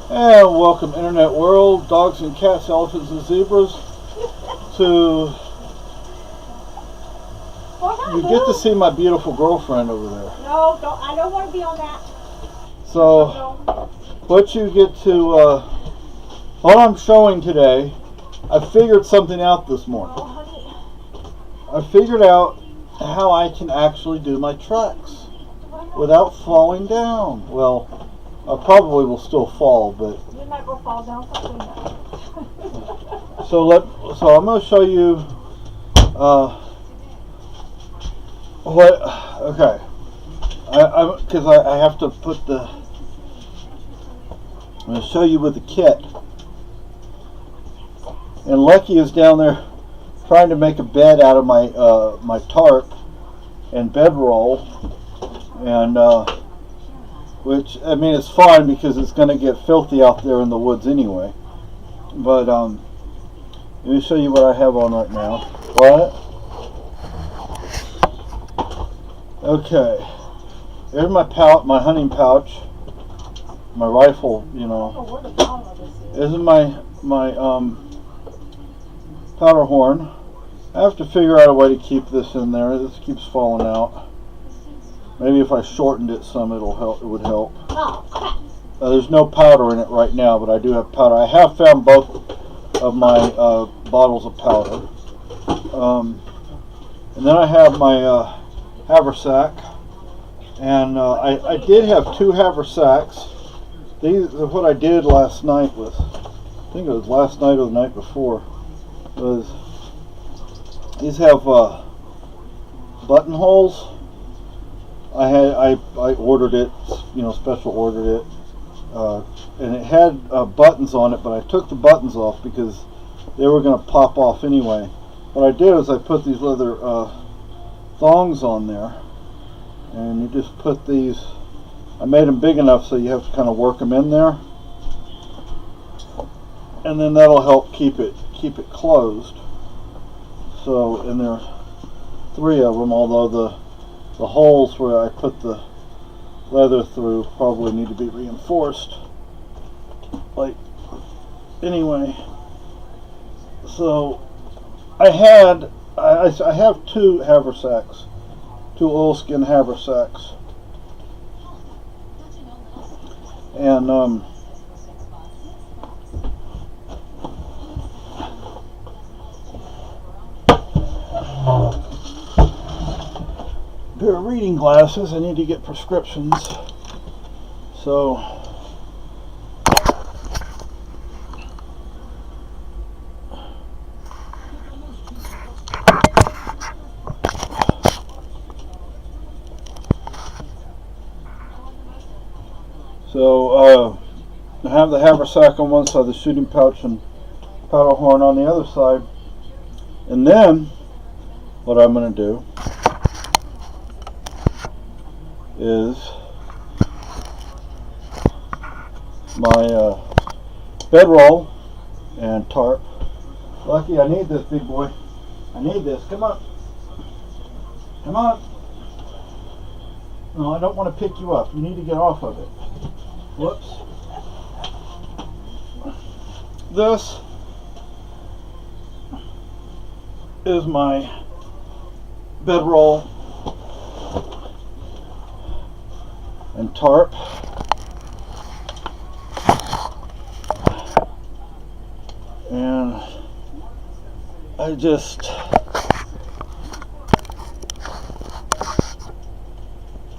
And welcome, Internet world, dogs and cats, elephants and zebras, to you get to see my beautiful girlfriend over there. No, don't, I don't want to be on that. So, what you get to, what I'm showing today, I figured something out this morning. Oh, honey. I figured out how I can actually do my tracks without falling down. Well, I probably will still fall, but You might go fall down something. so I'm going to show you okay, because I have to put the, I'm going to show you with the kit, and Lucky is down there trying to make a bed out of my my tarp and bedroll, and which, I mean, it's fine because it's going to get filthy out there in the woods anyway. But let me show you what I have on right now. What? Okay. There's my my hunting pouch, my rifle. You know. Oh, where the bottom of this is. This is my powder horn. I have to figure out a way to keep this in there. This keeps falling out. Maybe if I shortened it some, it'll help. It would help. Oh, There's no powder in it right now, but I do have powder. I have found both of my bottles of powder. And then I have my haversack. And I did have two haversacks. These are what I did last night with, I think it was last night or the night before, was these have buttonholes. I ordered it, you know, special ordered it, and it had buttons on it, but I took the buttons off because they were going to pop off anyway. What I did is I put these leather thongs on there, and you just put these, I made them big enough so you have to kind of work them in there, and then that'll help keep it closed. So, and there are three of them, although the holes where I put the leather through probably need to be reinforced. Like, anyway, so I have two haversacks, two oilskin haversacks, and pair of reading glasses. I need to get prescriptions. So I have the haversack on one side, the shooting pouch and powder horn on the other side, and then what I'm going to do is my bedroll and tarp. Lucky, I need this, big boy. I need this. Come on. Come on. No, I don't want to pick you up. You need to get off of it. Whoops. This is my bedroll and tarp. And I just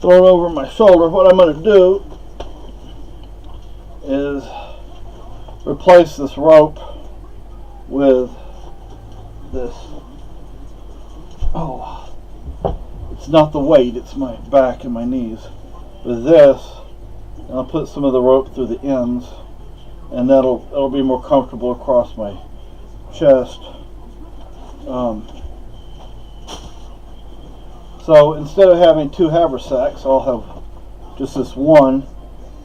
throw it over my shoulder. What I'm going to do is replace this rope with this. Oh, it's not the weight, it's my back and my knees. With this, and I'll put some of the rope through the ends, and it'll be more comfortable across my chest. So instead of having two haversacks, I'll have just this one.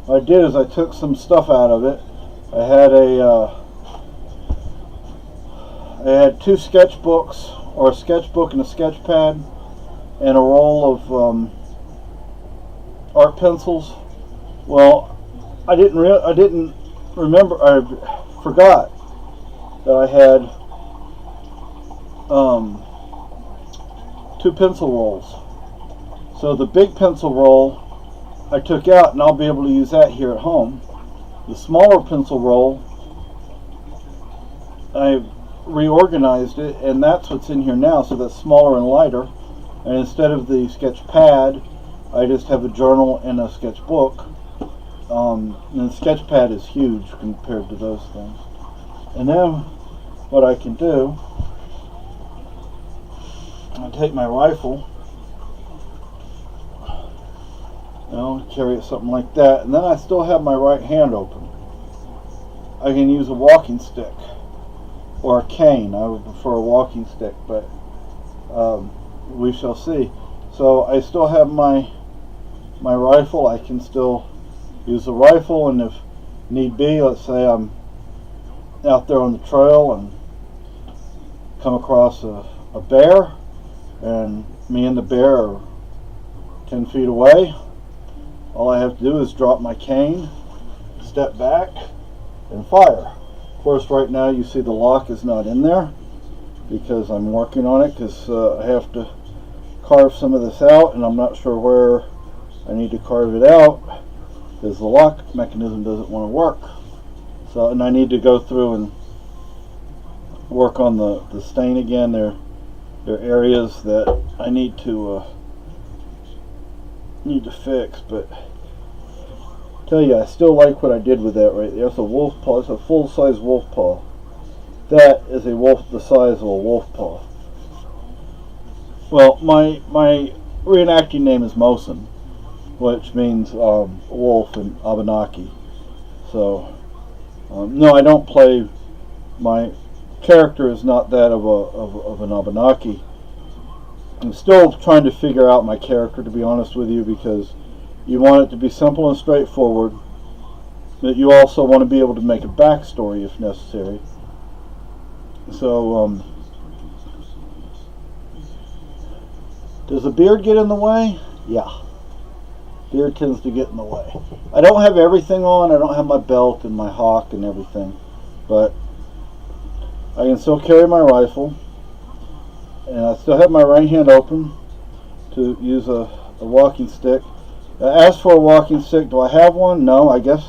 What I did is I took some stuff out of it. I had two sketchbooks, or a sketchbook and a sketch pad, and a roll of art pencils. Well, I didn't remember, I forgot that I had 2 pencil rolls. So the big pencil roll I took out, and I'll be able to use that here at home. The smaller pencil roll, I reorganized it, and that's what's in here now, so that's smaller and lighter. And instead of the sketch pad, I just have a journal and a sketch book. And the sketch pad is huge compared to those things. And then what I can do, I'll take my rifle, carry it something like that, and then I still have my right hand open. I can use a walking stick or a cane. I would prefer a walking stick, but we shall see. So I still have my rifle. I can still use the rifle, and if need be, let's say I'm out there on the trail and come across a bear, and me and the bear are 10 feet away, all I have to do is drop my cane, step back, and fire. Of course, right now you see the lock is not in there because I'm working on it, because I have to carve some of this out, and I'm not sure where I need to carve it out because the lock mechanism doesn't want to work. So, and I need to go through and work on the stain again. There are areas that I need to fix, but I tell you, I still like what I did with that right there. It's a wolf paw. It's a full-size wolf paw. That is a wolf the size of a wolf paw. Well, my reenacting name is Mosin, which means wolf in Abenaki. So, no, I don't play. My character is not that of an Abenaki. I'm still trying to figure out my character, to be honest with you, because you want it to be simple and straightforward, but you also want to be able to make a backstory if necessary. So, does the beard get in the way? Yeah. Beard tends to get in the way. I don't have everything on. I don't have my belt and my hawk and everything, but I can still carry my rifle, and I still have my right hand open to use a walking stick. As for a walking stick, do I have one? No, I guess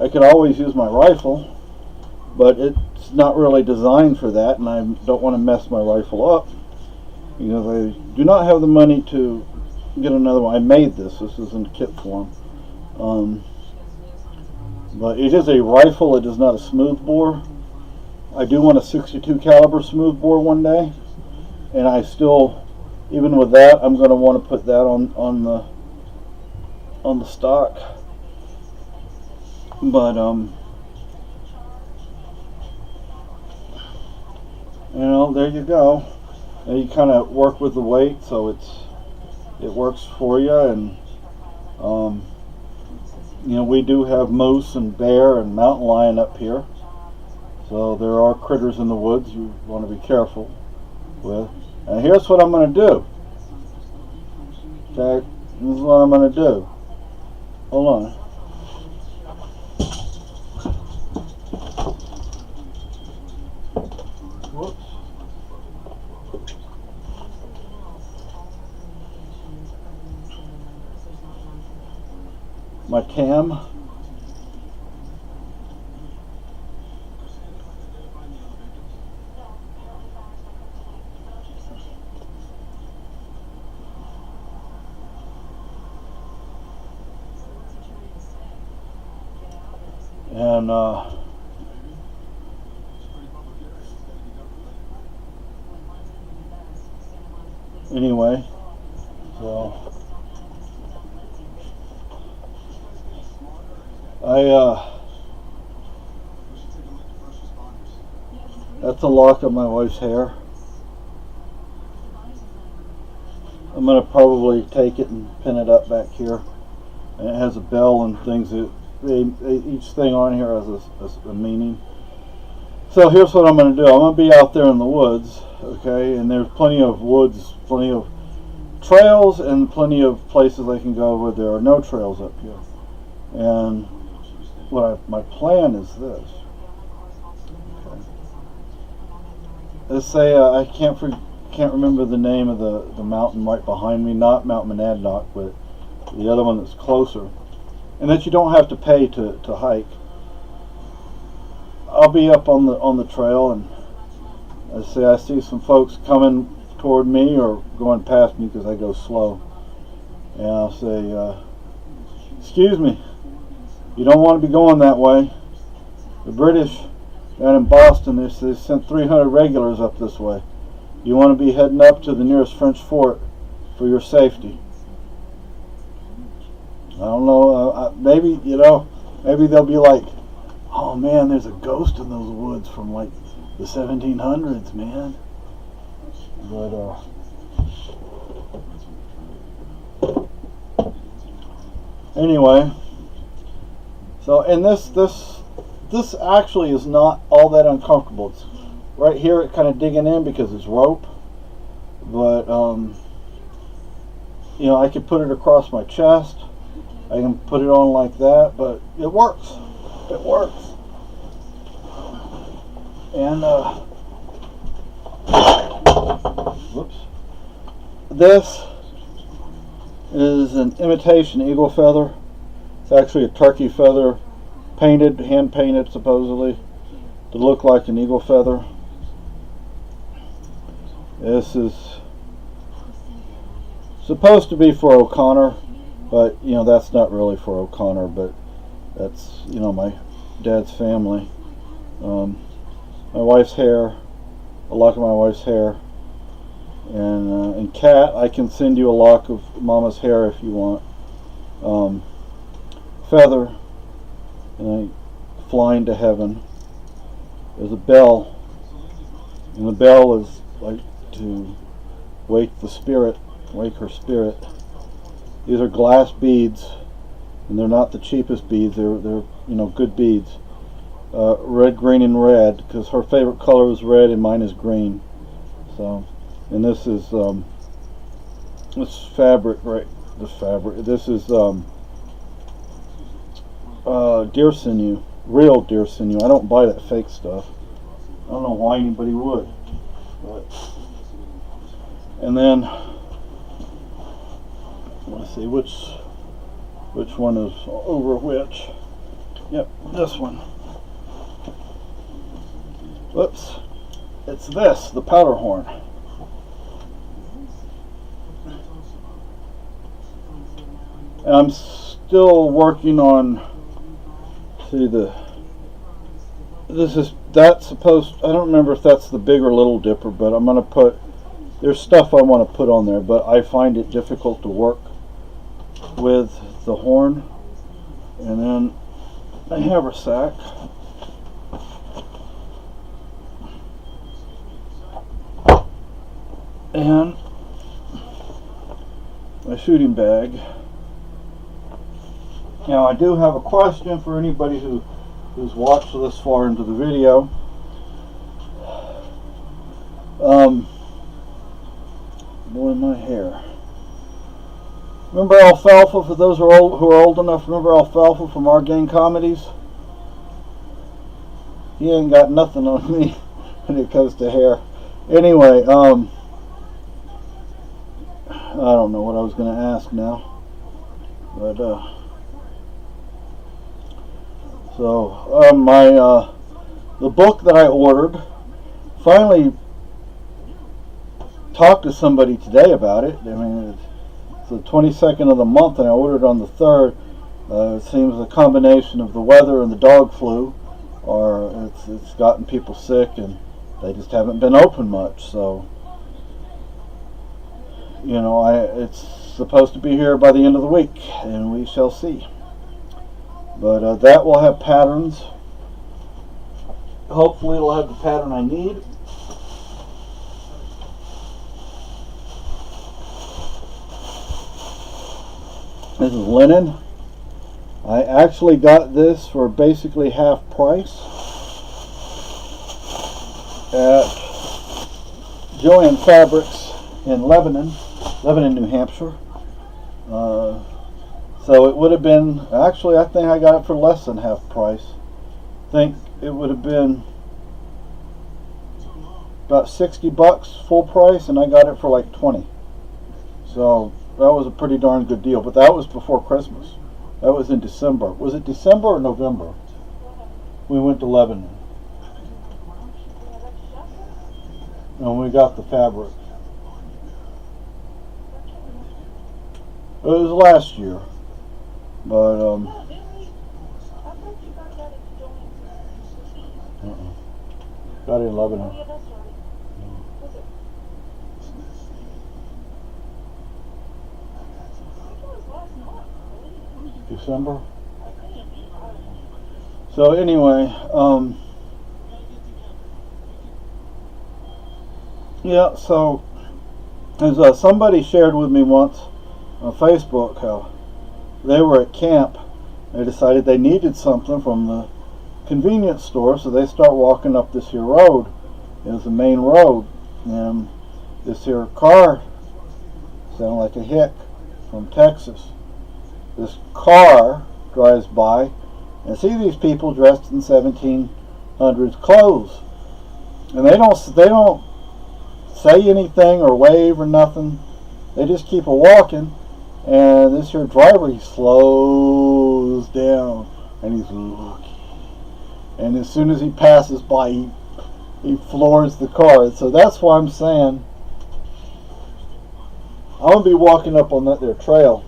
I could always use my rifle, but it's not really designed for that, and I don't want to mess my rifle up because I do not have the money to get another one. I made this. This is in kit form. But it is a rifle. It is not a smoothbore. I do want a 62 caliber smoothbore one day, and I still, even with that, I'm going to want to put that on the stock. But there you go. And you kind of work with the weight, so it works for you. And we do have moose and bear and mountain lion up here, so there are critters in the woods you want to be careful with. And here's what I'm going to do. Okay, this is what I'm going to do. Hold on. Whoops. My cam. And anyway, so that's a lock of my wife's hair. I'm going to probably take it and pin it up back here. And it has a bell and things. Each thing on here has a meaning. So here's what I'm going to do. I'm going to be out there in the woods, okay? And there's plenty of woods, plenty of trails, and plenty of places I can go where there are no trails up here. And my plan is this. Okay. Let's say I can't remember the name of the mountain right behind me, not Mount Monadnock, but the other one that's closer, and that you don't have to pay to hike. I'll be up on the trail, and I see some folks coming toward me or going past me because I go slow, and I'll say, excuse me, you don't want to be going that way. The British down in Boston, they sent 300 regulars up this way. You want to be heading up to the nearest French fort for your safety. I don't know, maybe they'll be like, oh man, there's a ghost in those woods from like the 1700s, man. But anyway, so, and this actually is not all that uncomfortable. It's right here, it kind of digging in because it's rope, but you know, I could put it across my chest. I can put it on like that, but it works. It works. And whoops. This is an imitation eagle feather. It's actually a turkey feather, painted, hand painted supposedly, to look like an eagle feather. This is supposed to be for O'Connor, but you know, that's not really for O'Connor, but that's, you know, my dad's family. My wife's hair, a lock of my wife's hair, and Kat, I can send you a lock of Mama's hair if you want. Feather, and I flying to heaven. There's a bell, and the bell is like to wake the spirit, wake her spirit. These are glass beads, and they're not the cheapest beads. They're you know, good beads. Red, green, and red, because her favorite color is red and mine is green. So, and this is this fabric, right? This fabric. This is deer sinew, real deer sinew. I don't buy that fake stuff. I don't know why anybody would. But, and then let's see which one is over which. Yep, this one. Whoops. It's this, the powder horn. And I'm still working on, see, that's supposed, I don't remember if that's the big or little dipper, but I'm going to put, there's stuff I want to put on there, but I find it difficult to work with the horn. And then I have a sack. And my shooting bag. Now I do have a question for anybody who's watched this far into the video. Blowing my hair. Remember Alfalfa? For those who are old enough, remember Alfalfa from Our Gang Comedies? He ain't got nothing on me when it comes to hair. Anyway, I don't know what I was going to ask now, but so the book that I ordered, finally talked to somebody today about it. I mean, it's the 22nd of the month, and I ordered on the 3rd. It seems a combination of the weather and the dog flu, or it's gotten people sick, and they just haven't been open much. So, you know, it's supposed to be here by the end of the week, and we shall see. But that will have patterns. Hopefully it'll have the pattern I need. This is linen. I actually got this for basically half price at Joanne Fabrics in Lebanon, New Hampshire. So it would have been, actually I think I got it for less than half price. I think it would have been about $60 full price, and I got it for like 20. So that was a pretty darn good deal. But that was before Christmas. That was in December. Was it December or November? We went to Lebanon. And we got the fabric. It was last year. But, got it in Lebanon. December. So anyway, yeah. So as somebody shared with me once on Facebook how they were at camp, they decided they needed something from the convenience store, so they start walking up this here road. It was the main road, and this here car sounded like a hick from Texas. This car drives by, and see these people dressed in 1700s clothes, and they don't say anything or wave or nothing. They just keep walking, and this here driver, he slows down and he's looking, and as soon as he passes by, he floors the car. So that's why I'm saying I'm gonna be walking up on that there trail,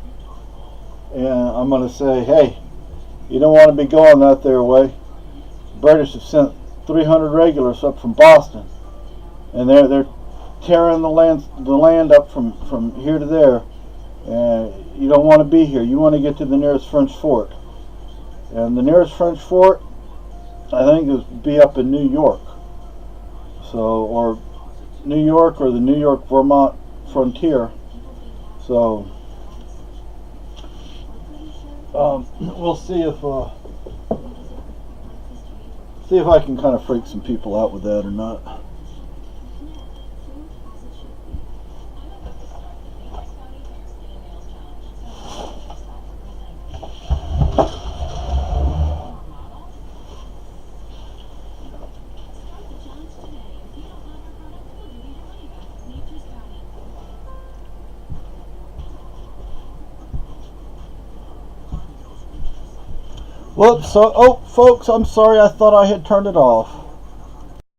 and I'm going to say, hey, you don't want to be going that there way. The British have sent 300 regulars up from Boston, and they're tearing the land up from here to there, and you don't want to be here. You want to get to the nearest French fort, and the nearest French fort, I think, is be up in New York. So, or New York or the New York-Vermont frontier. So we'll see if I can kind of freak some people out with that or not. Whoops, so, oh folks, I'm sorry, I thought I had turned it off.